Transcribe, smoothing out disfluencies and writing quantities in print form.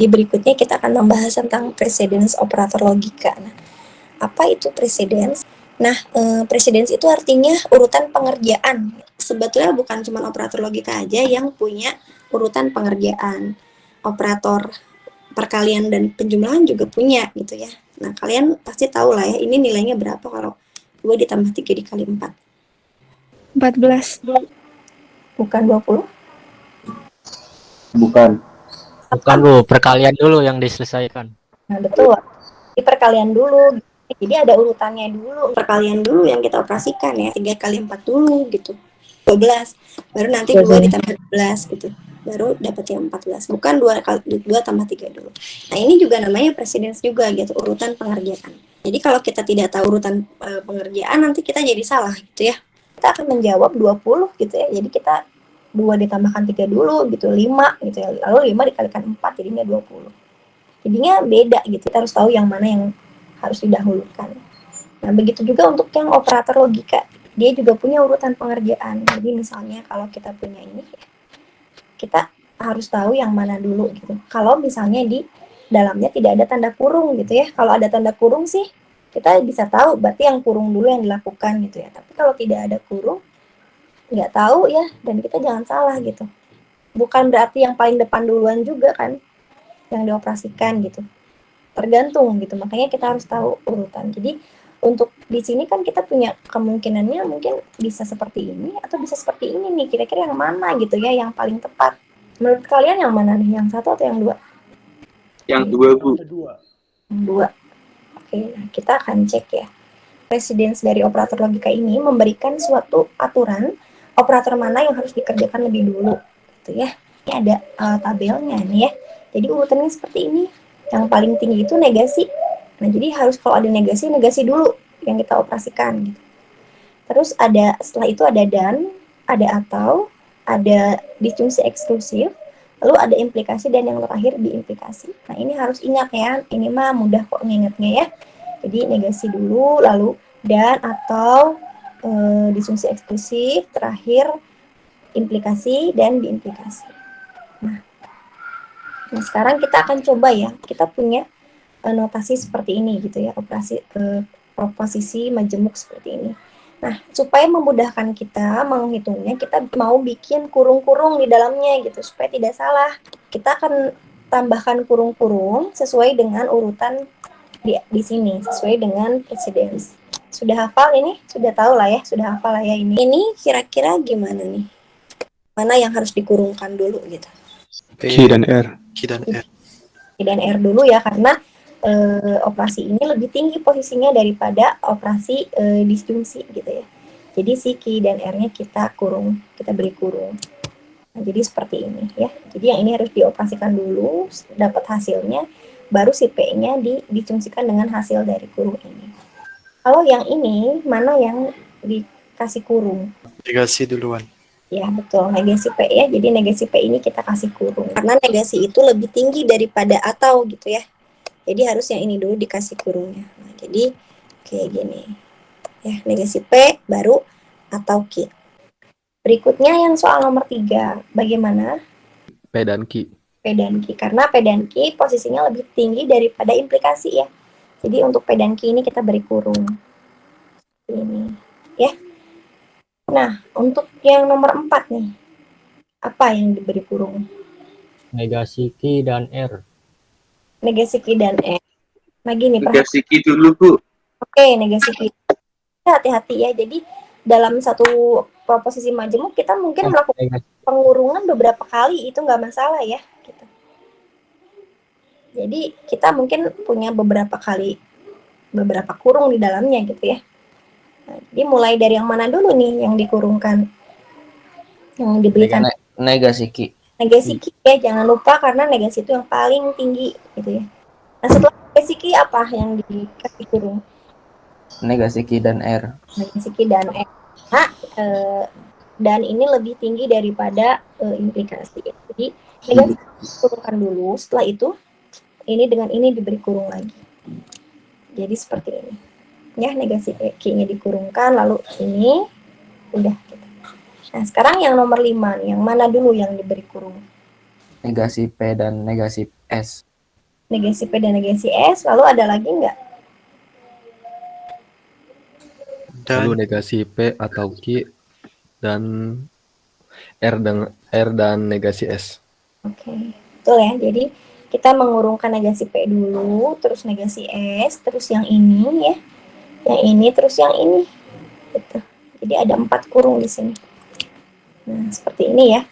Di berikutnya kita akan membahas tentang precedence operator logika. Nah, apa itu precedence? Nah, precedence itu artinya urutan pengerjaan. Sebetulnya bukan cuma operator logika aja yang punya urutan pengerjaan. Operator perkalian dan penjumlahan juga punya gitu ya. Nah, kalian pasti tahu lah ya, ini nilainya berapa kalau 2 ditambah 3 dikali 4. 14. Bukan 20? Bukan. Bukan Bu, perkalian dulu yang diselesaikan. Nah, betul. Di perkalian dulu. Jadi ada urutannya dulu. Perkalian dulu yang kita operasikan ya. 3 kali 4 dulu gitu. 12. Baru nanti 2 ditambah 12 gitu. Baru dapat yang 14. Bukan 2 tambah 3 dulu. Nah, ini juga namanya precedence juga gitu, urutan pengerjaan. Jadi kalau kita tidak tahu urutan pengerjaan, nanti kita jadi salah gitu ya. Kita akan menjawab 20 gitu ya. Jadi kita 2 ditambahkan 3 dulu gitu, 5 gitu ya. Lalu 5 dikalikan 4 jadinya 20. Jadinya beda gitu. Kita harus tahu yang mana yang harus didahulukan. Nah, begitu juga untuk yang operator logika. Dia juga punya urutan pengerjaan. Jadi misalnya kalau kita punya ini, kita harus tahu yang mana dulu gitu. Kalau misalnya di dalamnya tidak ada tanda kurung gitu ya. Kalau ada tanda kurung sih, kita bisa tahu berarti yang kurung dulu yang dilakukan gitu ya. Tapi kalau tidak ada kurung, nggak tahu ya, dan kita jangan salah gitu. Bukan berarti yang paling depan duluan juga kan yang dioperasikan gitu. Tergantung gitu, makanya kita harus tahu urutan. Jadi untuk di sini kan kita punya kemungkinannya mungkin bisa seperti ini atau bisa seperti ini nih. Kira-kira yang mana gitu ya yang paling tepat? Menurut kalian yang mana nih? Yang satu atau yang dua? Yang 2, Bu. Yang 2. Oke, nah kita akan cek ya. Precedence dari operator logika ini memberikan suatu aturan operator mana yang harus dikerjakan lebih dulu gitu ya. Ini ada tabelnya nih ya. Jadi urutannya seperti ini. Yang paling tinggi itu negasi. Nah, jadi harus kalau ada negasi dulu yang kita operasikan gitu. Terus ada setelah itu ada dan, ada atau, ada disjungsi eksklusif, lalu ada implikasi dan yang terakhir diimplikasi. Nah, ini harus ingat ya. Ini mah mudah kok ngingetnya ya. Jadi negasi dulu, lalu dan atau disjungsi eksklusif, terakhir implikasi dan diimplikasi. Nah, sekarang kita akan coba ya, kita punya notasi seperti ini gitu ya, proposisi majemuk seperti ini. Nah, supaya memudahkan kita menghitungnya, kita mau bikin kurung-kurung di dalamnya gitu, supaya tidak salah. Kita akan tambahkan kurung-kurung sesuai dengan urutan di sini, sesuai dengan precedence. Sudah hafal ini? Sudah tahu lah ya, sudah hafal lah ya ini. Ini kira-kira gimana nih? Mana yang harus dikurungkan dulu gitu? Q dan R. Q dan R. Q dan R dulu ya, karena operasi ini lebih tinggi posisinya daripada operasi disjungsi gitu ya. Jadi si Q dan R-nya kita beri kurung. Nah, jadi seperti ini ya. Jadi yang ini harus dioperasikan dulu, dapat hasilnya, baru si P-nya disjungsikan dengan hasil dari kurung ini. Kalau yang ini, mana yang dikasih kurung? Negasi duluan. Ya, betul. Negasi P ya. Jadi negasi P ini kita kasih kurung. Karena negasi itu lebih tinggi daripada atau gitu ya. Jadi harus yang ini dulu dikasih kurungnya. Nah, jadi kayak gini. Ya, negasi P baru atau Q. Berikutnya yang soal nomor 3. Bagaimana? P dan Q. P dan Q. Karena P dan Q posisinya lebih tinggi daripada implikasi ya. Jadi untuk P dan Q ini kita beri kurung. Ini. Ya. Nah, untuk yang nomor 4 nih. Apa yang diberi kurung? Negasi Q dan R. Negasi Q dan R. Nah, gini, Negasi Q dulu, Bu. Oke, negasi Q. Hati-hati ya. Jadi dalam satu proposisi majemuk kita mungkin melakukan pengurungan beberapa kali, itu nggak masalah ya. Gitu. Jadi kita mungkin punya beberapa kurung di dalamnya gitu ya. Nah, jadi mulai dari yang mana dulu nih yang dikurungkan, yang diberikan Negasi Q. negasi Q ya, jangan lupa karena negasi itu yang paling tinggi gitu ya. Nah, setelah negasi Q apa yang dikasih kurung? Negasi Q dan R. Negasi Q dan R. Nah, dan ini lebih tinggi daripada implikasi. Jadi negasi kurungkan dulu, setelah itu ini dengan ini diberi kurung lagi. Jadi seperti ini. Ya, negasi Q-nya dikurungkan, lalu ini udah gitu. Nah, sekarang yang nomor 5 nih, yang mana dulu yang diberi kurung? Negasi P dan negasi S. negasi P dan negasi S, lalu ada lagi nggak? Lalu negasi P atau Q dan R dan negasi S. Oke, betul ya. Jadi kita mengurungkan negasi P dulu, terus negasi S, terus yang ini ya, yang ini, terus yang ini. Gitu. Jadi ada 4 kurung di sini. Nah, seperti ini ya.